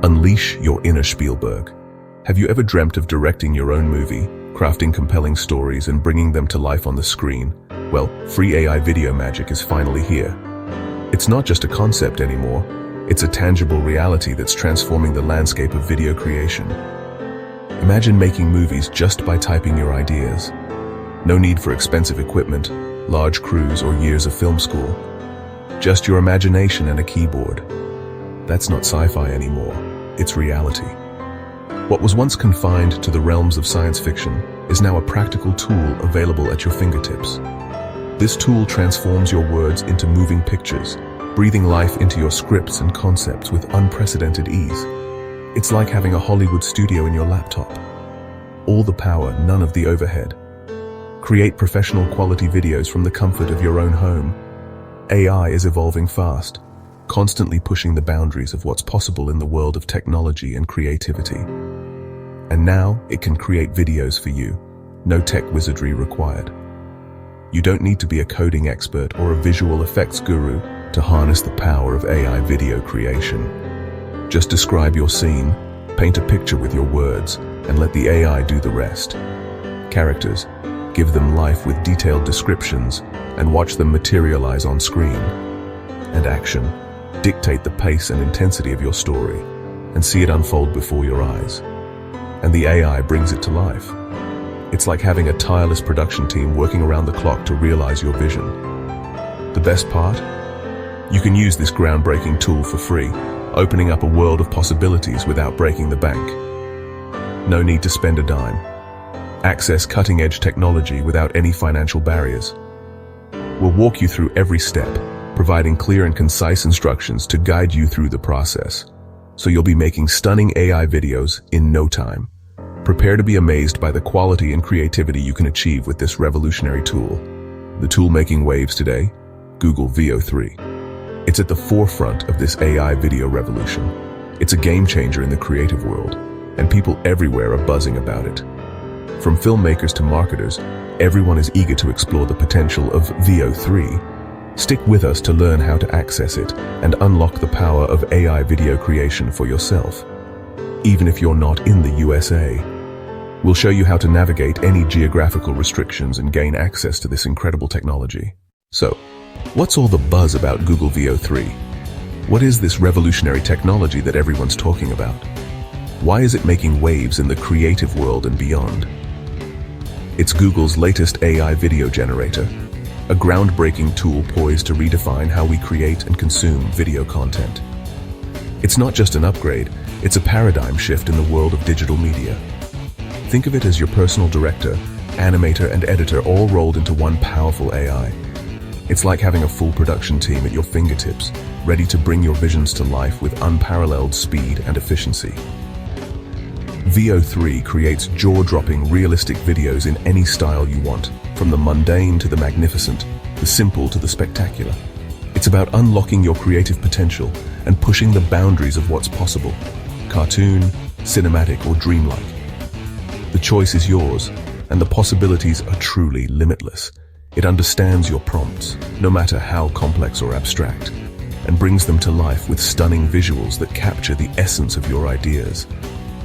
Unleash your inner Spielberg. Have you ever dreamt of directing your own movie, crafting compelling stories and bringing them to life on the screen? Well, free AI video magic is finally here. It's not just a concept anymore, it's a tangible reality that's transforming the landscape of video creation. Imagine making movies just by typing your ideas. No need for expensive equipment, large crews, or years of film school. Just your imagination and a keyboard. That's not sci-fi anymore, it's reality. What was once confined to the realms of science fiction is now a practical tool available at your fingertips. This tool transforms your words into moving pictures, breathing life into your scripts and concepts with unprecedented ease. It's like having a Hollywood studio in your laptop. All the power, none of the overhead. Create professional quality videos from the comfort of your own home. AI is evolving fast, constantly pushing the boundaries of what's possible in the world of technology and creativity. And now it can create videos for you. No tech wizardry required. You don't need to be a coding expert or a visual effects guru to harness the power of AI video creation. Just describe your scene, paint a picture with your words, and let the AI do the rest. Characters, give them life with detailed descriptions, and watch them materialize on screen. And action, dictate the pace and intensity of your story, and see it unfold before your eyes. And the AI brings it to life. It's like having a tireless production team working around the clock to realize your vision. The best part? You can use this groundbreaking tool for free, opening up a world of possibilities without breaking the bank. No need to spend a dime. Access cutting-edge technology without any financial barriers. We'll walk you through every step, providing clear and concise instructions to guide you through the process. So you'll be making stunning AI videos in no time. Prepare to be amazed by the quality and creativity you can achieve with this revolutionary tool. The tool making waves today, Google Veo 3. It's at the forefront of this AI video revolution. It's a game changer in the creative world, and people everywhere are buzzing about it. From filmmakers to marketers, everyone is eager to explore the potential of Veo 3. Stick with us to learn how to access it and unlock the power of AI video creation for yourself. Even if you're not in the USA, we'll show you how to navigate any geographical restrictions and gain access to this incredible technology. So, what's all the buzz about Google Veo 3? What is this revolutionary technology that everyone's talking about? Why is it making waves in the creative world and beyond? It's Google's latest AI video generator, a groundbreaking tool poised to redefine how we create and consume video content. It's not just an upgrade, it's a paradigm shift in the world of digital media. Think of it as your personal director, animator, and editor all rolled into one powerful AI. It's like having a full production team at your fingertips, ready to bring your visions to life with unparalleled speed and efficiency. Veo 3 creates jaw-dropping, realistic videos in any style you want, from the mundane to the magnificent, the simple to the spectacular. It's about unlocking your creative potential and pushing the boundaries of what's possible, cartoon, cinematic, or dreamlike. The choice is yours, and the possibilities are truly limitless. It understands your prompts, no matter how complex or abstract, and brings them to life with stunning visuals that capture the essence of your ideas.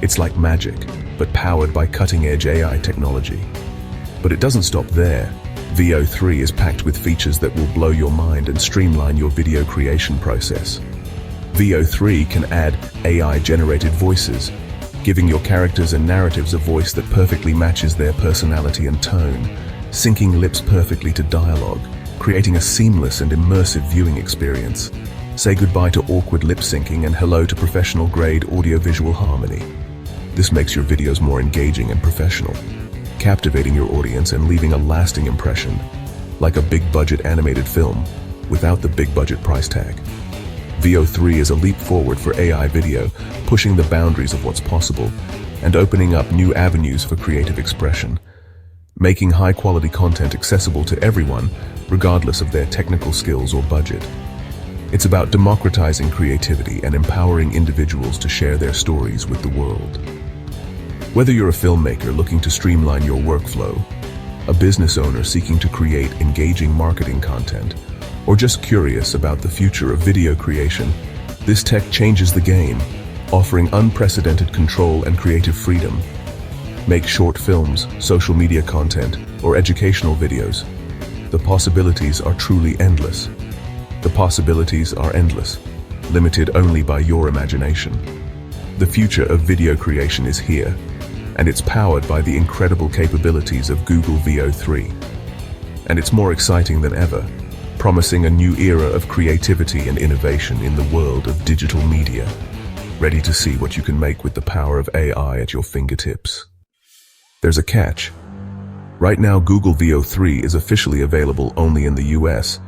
It's like magic, but powered by cutting-edge AI technology. But it doesn't stop there. Veo 3 is packed with features that will blow your mind and streamline your video creation process. Veo 3 can add AI-generated voices, giving your characters and narratives a voice that perfectly matches their personality and tone, syncing lips perfectly to dialogue, creating a seamless and immersive viewing experience. Say goodbye to awkward lip syncing and hello to professional-grade audiovisual harmony. This makes your videos more engaging and professional, captivating your audience and leaving a lasting impression, like a big-budget animated film, without the big-budget price tag. Veo 3 is a leap forward for AI video, pushing the boundaries of what's possible and opening up new avenues for creative expression, making high-quality content accessible to everyone, regardless of their technical skills or budget. It's about democratizing creativity and empowering individuals to share their stories with the world. Whether you're a filmmaker looking to streamline your workflow, a business owner seeking to create engaging marketing content, or just curious about the future of video creation, this tech changes the game, offering unprecedented control and creative freedom. Make short films, social media content, or educational videos. The possibilities are truly endless. The possibilities are endless, limited only by your imagination. The future of video creation is here, and it's powered by the incredible capabilities of Google Veo 3. And it's more exciting than ever, promising a new era of creativity and innovation in the world of digital media. Ready to see what you can make with the power of AI at your fingertips? There's a catch. Right now, Google Veo 3 is officially available only in the US.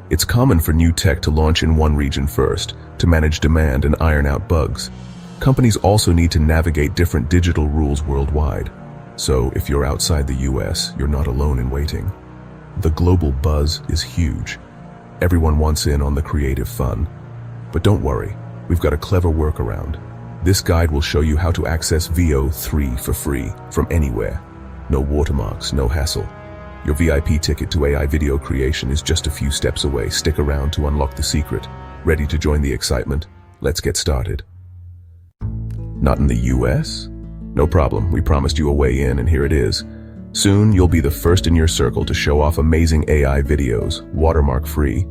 It's common for new tech to launch in one region first, to manage demand and iron out bugs. Companies also need to navigate different digital rules worldwide. So if you're outside the US, you're not alone in waiting. The global buzz is huge. Everyone wants in on the creative fun. But don't worry, we've got a clever workaround. This guide will show you how to access Veo 3 for free from anywhere. No watermarks, no hassle. Your VIP ticket to AI video creation is just a few steps away. Stick around to unlock the secret. Ready to join the excitement? Let's get started. Not in the US? No problem, we promised you a way in and here it is. Soon you'll be the first in your circle to show off amazing AI videos, watermark free.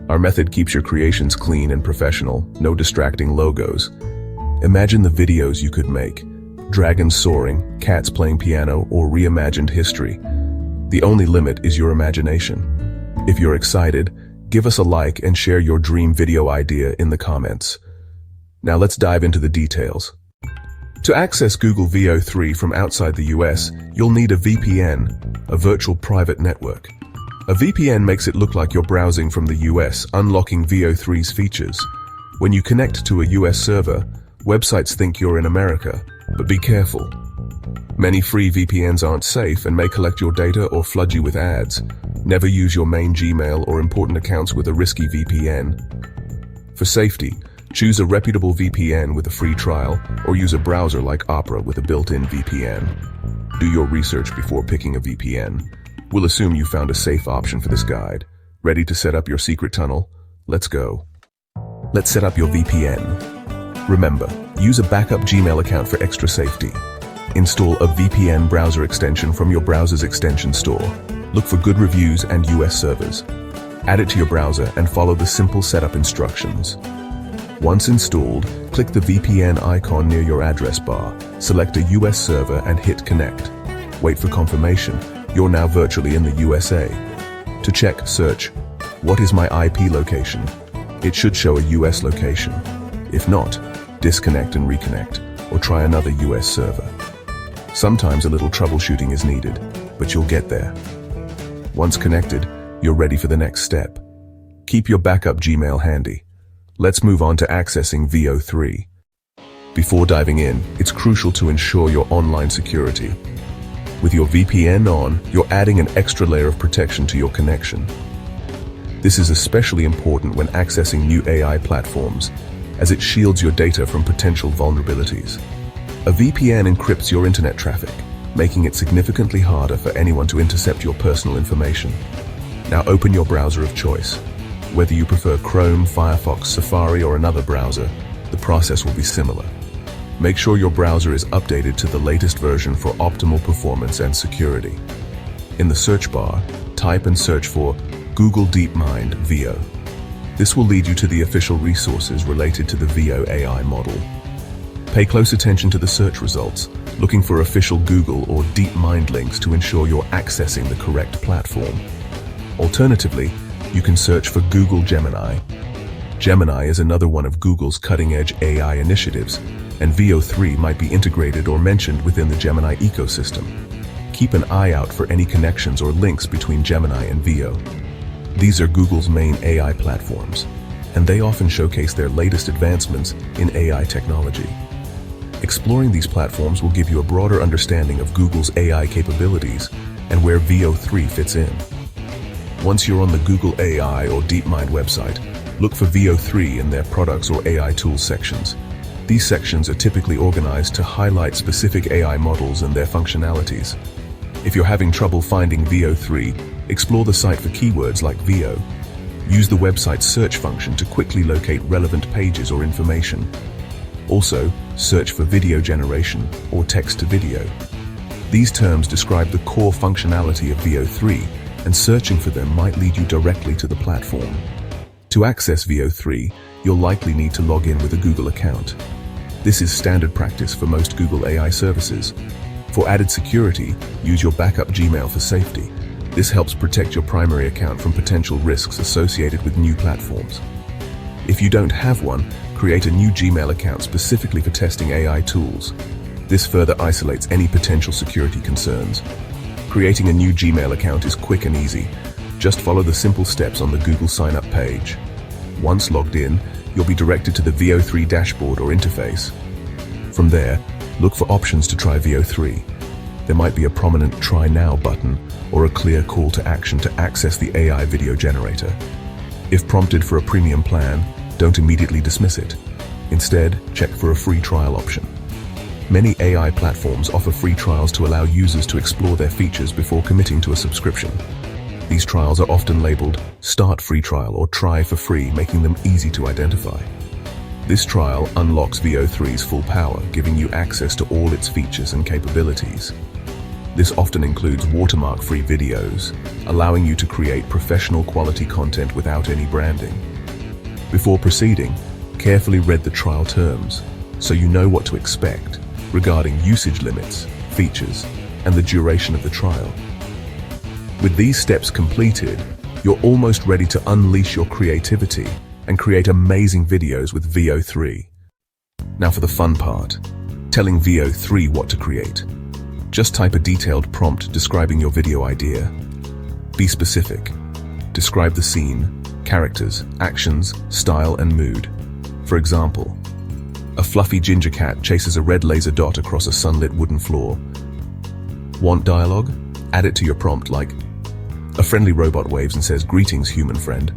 Our method keeps your creations clean and professional, no distracting logos. Imagine the videos you could make. Dragons soaring, cats playing piano, or reimagined history. The only limit is your imagination. If you're excited, give us a like and share your dream video idea in the comments. Now let's dive into the details. To access Google Veo 3 from outside the US, you'll need a VPN, a virtual private network. A VPN makes it look like you're browsing from the US, unlocking Veo 3's features. When you connect to a US server, websites think you're in America, but be careful. Many free VPNs aren't safe and may collect your data or flood you with ads. Never use your main Gmail or important accounts with a risky VPN. For safety, choose a reputable VPN with a free trial or use a browser like Opera with a built-in VPN. Do your research before picking a VPN. We'll assume you found a safe option for this guide. Ready to set up your secret tunnel? Let's go. Let's set up your VPN. Remember, use a backup Gmail account for extra safety. Install a VPN browser extension from your browser's extension store. Look for good reviews and US servers. Add it to your browser and follow the simple setup instructions. Once installed, click the VPN icon near your address bar, select a US server and hit connect. Wait for confirmation. You're now virtually in the USA. To check, search, "What is my IP location?" It should show a US location. If not, disconnect and reconnect, or try another US server. Sometimes a little troubleshooting is needed, but you'll get there. Once connected, you're ready for the next step. Keep your backup Gmail handy. Let's move on to accessing Veo 3. Before diving in, it's crucial to ensure your online security. With your VPN on, you're adding an extra layer of protection to your connection. This is especially important when accessing new AI platforms, as it shields your data from potential vulnerabilities. A VPN encrypts your internet traffic, making it significantly harder for anyone to intercept your personal information. Now open your browser of choice. Whether you prefer Chrome, Firefox, Safari, or another browser, the process will be similar. Make sure your browser is updated to the latest version for optimal performance and security. In the search bar, type and search for Google DeepMind Veo. This will lead you to the official resources related to the Veo AI model. Pay close attention to the search results, looking for official Google or DeepMind links to ensure you're accessing the correct platform. Alternatively, you can search for Google Gemini. Gemini is another one of Google's cutting-edge AI initiatives, and Veo 3 might be integrated or mentioned within the Gemini ecosystem. Keep an eye out for any connections or links between Gemini and Veo. These are Google's main AI platforms, and they often showcase their latest advancements in AI technology. Exploring these platforms will give you a broader understanding of Google's AI capabilities and where Veo 3 fits in. Once you're on the Google AI or DeepMind website, look for Veo 3 in their products or AI tools sections. These sections are typically organized to highlight specific AI models and their functionalities. If you're having trouble finding Veo 3, explore the site for keywords like Veo. Use the website's search function to quickly locate relevant pages or information. Also, search for video generation or text to video. These terms describe the core functionality of Veo 3, and searching for them might lead you directly to the platform. To access Veo 3, you'll likely need to log in with a Google account. This is standard practice for most Google AI services. For added security, use your backup Gmail for safety. This helps protect your primary account from potential risks associated with new platforms. If you don't have one, create a new Gmail account specifically for testing AI tools. This further isolates any potential security concerns. Creating a new Gmail account is quick and easy. Just follow the simple steps on the Google sign-up page. Once logged in, you'll be directed to the Veo 3 dashboard or interface. From there, look for options to try Veo 3. There might be a prominent Try Now button or a clear call to action to access the AI video generator. If prompted for a premium plan, don't immediately dismiss it. Instead, check for a free trial option. Many AI platforms offer free trials to allow users to explore their features before committing to a subscription. These trials are often labeled Start Free Trial or Try for Free, making them easy to identify. This trial unlocks Veo 3's full power, giving you access to all its features and capabilities. This often includes watermark-free videos, allowing you to create professional quality content without any branding. Before proceeding, carefully read the trial terms so you know what to expect regarding usage limits, features, and the duration of the trial. With these steps completed, you're almost ready to unleash your creativity and create amazing videos with Veo 3. Now for the fun part, telling Veo 3 what to create. Just type a detailed prompt describing your video idea. Be specific. Describe the scene, characters, actions, style, and mood. For example, a fluffy ginger cat chases a red laser dot across a sunlit wooden floor. Want dialogue? Add it to your prompt like, a friendly robot waves and says, "Greetings, human friend."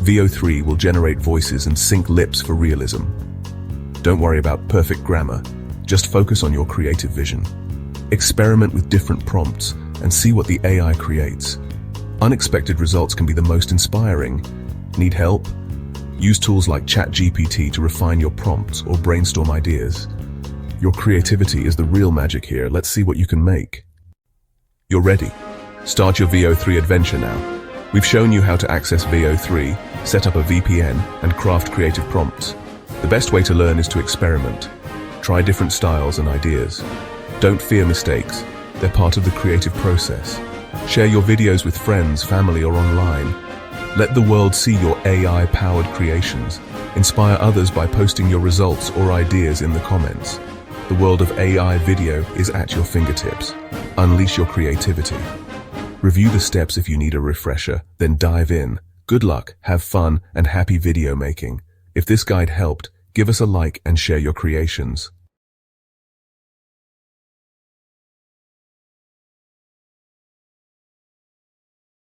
Veo 3 will generate voices and sync lips for realism. Don't worry about perfect grammar, just focus on your creative vision. Experiment with different prompts and see what the AI creates. Unexpected results can be the most inspiring. Need help? Use tools like ChatGPT to refine your prompts or brainstorm ideas. Your creativity is the real magic here. Let's see what you can make. You're ready. Start your Veo 3 adventure now. We've shown you how to access Veo 3, set up a VPN, and craft creative prompts. The best way to learn is to experiment. Try different styles and ideas. Don't fear mistakes. They're part of the creative process. Share your videos with friends, family, or online. Let the world see your AI-powered creations. Inspire others by posting your results or ideas in the comments. The world of AI video is at your fingertips. Unleash your creativity. Review the steps if you need a refresher, then dive in. Good luck, have fun, and happy video making. If this guide helped, give us a like and share your creations.